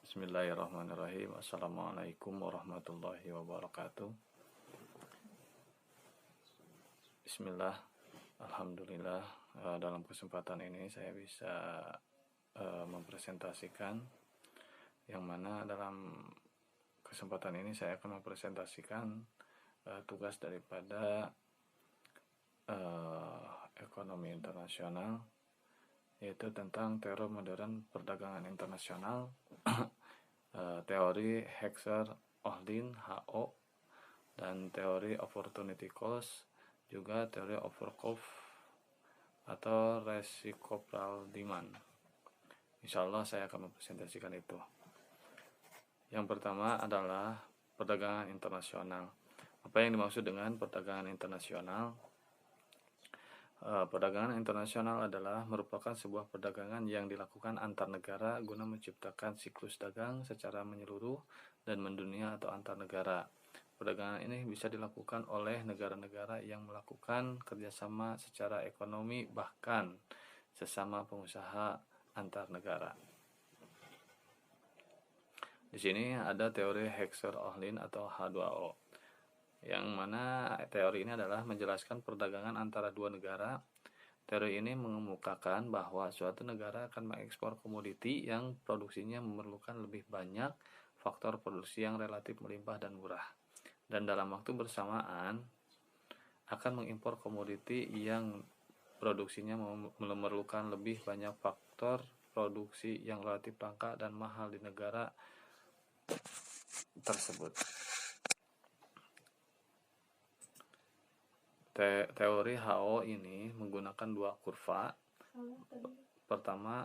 Bismillahirrahmanirrahim. Assalamualaikum warahmatullahi wabarakatuh. Bismillah. Alhamdulillah, dalam kesempatan ini saya bisa mempresentasikan, yang mana dalam kesempatan ini saya akan mempresentasikan tugas daripada ekonomi internasional, yaitu tentang teori modern perdagangan internasional, teori Hexer-Ohlin (HO), dan teori opportunity cost, juga teori overcost atau reciprocal demand. Insyaallah saya akan mempresentasikan itu. Yang pertama adalah perdagangan internasional. Apa yang dimaksud dengan perdagangan internasional? Perdagangan internasional adalah merupakan sebuah perdagangan yang dilakukan antar negara guna menciptakan siklus dagang secara menyeluruh dan mendunia atau antar negara. Perdagangan ini bisa dilakukan oleh negara-negara yang melakukan kerjasama secara ekonomi, bahkan sesama pengusaha antar negara. Di sini ada teori Hexer-Ohlin atau H2O, yang mana teori ini adalah menjelaskan perdagangan antara dua negara. Teori ini mengemukakan bahwa suatu negara akan mengekspor komoditi yang produksinya memerlukan lebih banyak faktor produksi yang relatif melimpah dan murah, dan dalam waktu bersamaan akan mengimpor komoditi yang produksinya memerlukan lebih banyak faktor produksi yang relatif langka dan mahal di negara tersebut. Teori HO ini menggunakan dua kurva. Pertama,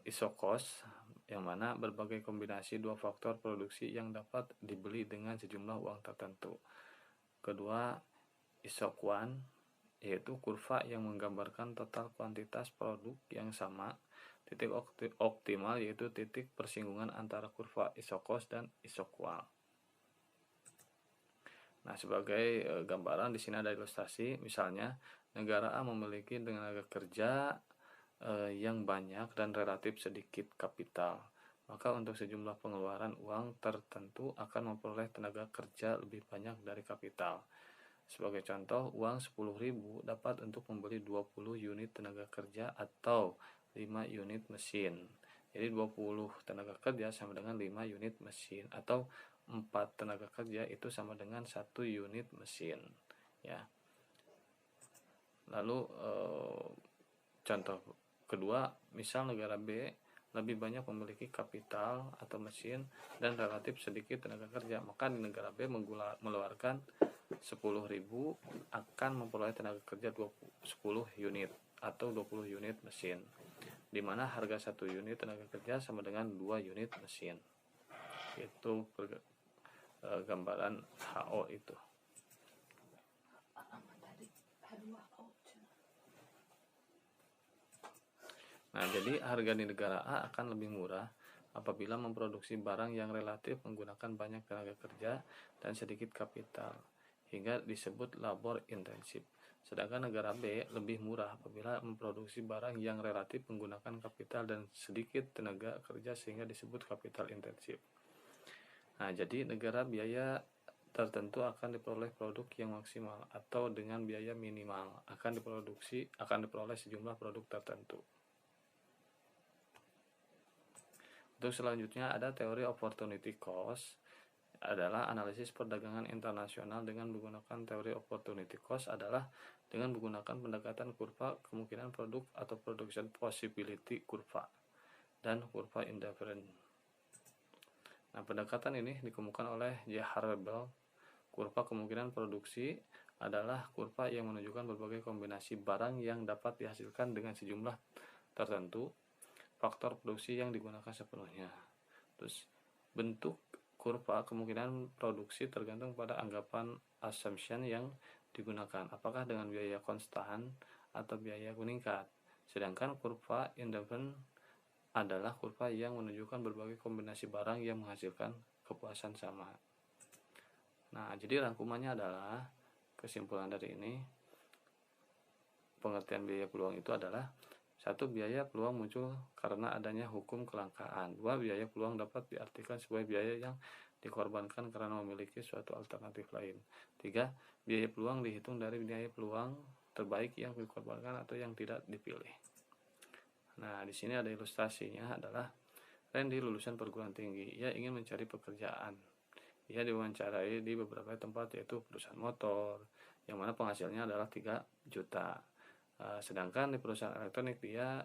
isocost, yang mana berbagai kombinasi dua faktor produksi yang dapat dibeli dengan sejumlah uang tertentu. Kedua, isoquant, yaitu kurva yang menggambarkan total kuantitas produk yang sama. Titik optimal yaitu titik persinggungan antara kurva isocost dan isoquant. Nah, sebagai gambaran di sini ada ilustrasi. Misalnya, negara A memiliki tenaga kerja yang banyak dan relatif sedikit kapital. Maka untuk sejumlah pengeluaran uang tertentu akan memperoleh tenaga kerja lebih banyak dari kapital. Sebagai contoh, uang 10.000 dapat untuk membeli 20 unit tenaga kerja atau 5 unit mesin. Jadi 20 tenaga kerja sama dengan 5 unit mesin, atau 4 tenaga kerja itu sama dengan 1 unit mesin, ya. Lalu contoh kedua, misal negara B lebih banyak memiliki kapital atau mesin dan relatif sedikit tenaga kerja, maka di negara B mengeluarkan 10.000 akan memperoleh tenaga kerja 10 unit atau 20 unit mesin, di mana harga 1 unit tenaga kerja sama dengan 2 unit mesin. Itu gambaran HO itu. Nah, jadi harga di negara A akan lebih murah apabila memproduksi barang yang relatif menggunakan banyak tenaga kerja dan sedikit kapital, hingga disebut labor intensif. Sedangkan negara B lebih murah apabila memproduksi barang yang relatif menggunakan kapital dan sedikit tenaga kerja, sehingga disebut kapital intensif. Nah, jadi negara biaya tertentu akan diperoleh produk yang maksimal, atau dengan biaya minimal akan diperoleh sejumlah produk tertentu. Untuk selanjutnya ada teori opportunity cost, adalah analisis perdagangan internasional dengan menggunakan teori opportunity cost adalah dengan menggunakan pendekatan kurva kemungkinan produk atau production possibility kurva dan kurva indifferent. Nah, pendekatan ini dikemukakan oleh J. Harbel. Kurva kemungkinan produksi adalah kurva yang menunjukkan berbagai kombinasi barang yang dapat dihasilkan dengan sejumlah tertentu, faktor produksi yang digunakan sepenuhnya. Terus, bentuk kurva kemungkinan produksi tergantung pada anggapan assumption yang digunakan, apakah dengan biaya konstan atau biaya meningkat. Sedangkan kurva indifferent adalah kurva yang menunjukkan berbagai kombinasi barang yang menghasilkan kepuasan sama. Nah, jadi rangkumannya adalah, kesimpulan dari ini, pengertian biaya peluang itu adalah 1. Biaya peluang muncul karena adanya hukum kelangkaan. 2. Biaya peluang dapat diartikan sebagai biaya yang dikorbankan karena memiliki suatu alternatif lain. 3. Biaya peluang dihitung dari biaya peluang terbaik yang dikorbankan atau yang tidak dipilih. Nah, di sini ada ilustrasinya adalah Randy lulusan perguruan tinggi. Ia ingin mencari pekerjaan. Ia diwawancarai di beberapa tempat yaitu perusahaan motor, yang mana penghasilnya adalah 3 juta. Sedangkan di perusahaan elektronik dia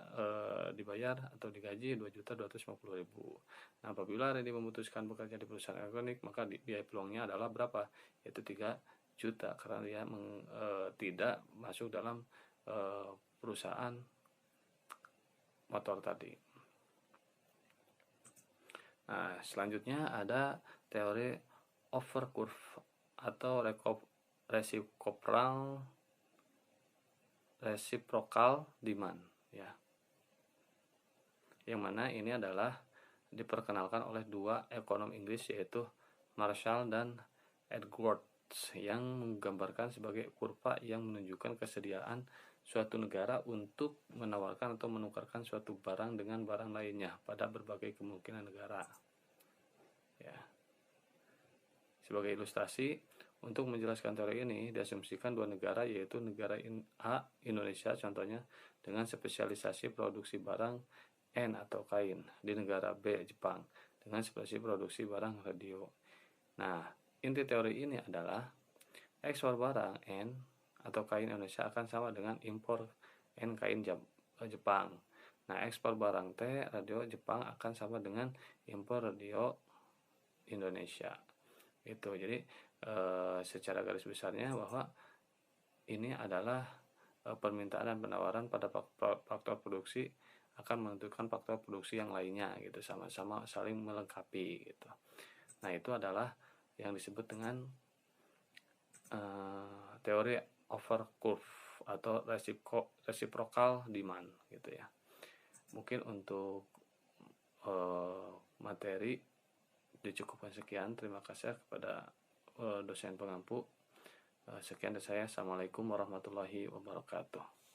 dibayar atau digaji 2.250.000. Nah, apabila Randy memutuskan bekerja di perusahaan elektronik, maka biaya peluangnya adalah berapa? Yaitu 3 juta karena dia tidak masuk dalam perusahaan motor tadi. Nah, selanjutnya ada teori over curve atau reciprocal demand, ya. Yang mana ini adalah diperkenalkan oleh 2 ekonom Inggris yaitu Marshall dan Edwards, yang menggambarkan sebagai kurva yang menunjukkan kesediaan suatu negara untuk menawarkan atau menukarkan suatu barang dengan barang lainnya pada berbagai kemungkinan negara. Ya. Sebagai ilustrasi, untuk menjelaskan teori ini diasumsikan 2 negara yaitu negara A, Indonesia contohnya, dengan spesialisasi produksi barang N atau kain, di negara B, Jepang, dengan spesialisasi produksi barang radio. Nah, inti teori ini adalah ekspor barang N atau kain Indonesia akan sama dengan impor N kain Jepang. Nah, ekspor barang T radio Jepang akan sama dengan impor radio Indonesia. Itu. Jadi secara garis besarnya bahwa ini adalah permintaan dan penawaran pada faktor produksi akan menentukan faktor produksi yang lainnya gitu, sama-sama saling melengkapi gitu. Nah, itu adalah yang disebut dengan teori over curve atau reciprocal demand gitu ya. Mungkin untuk materi dicukupkan sekian. Terima kasih kepada dosen pengampu. Sekian dari saya. Assalamualaikum warahmatullahi wabarakatuh.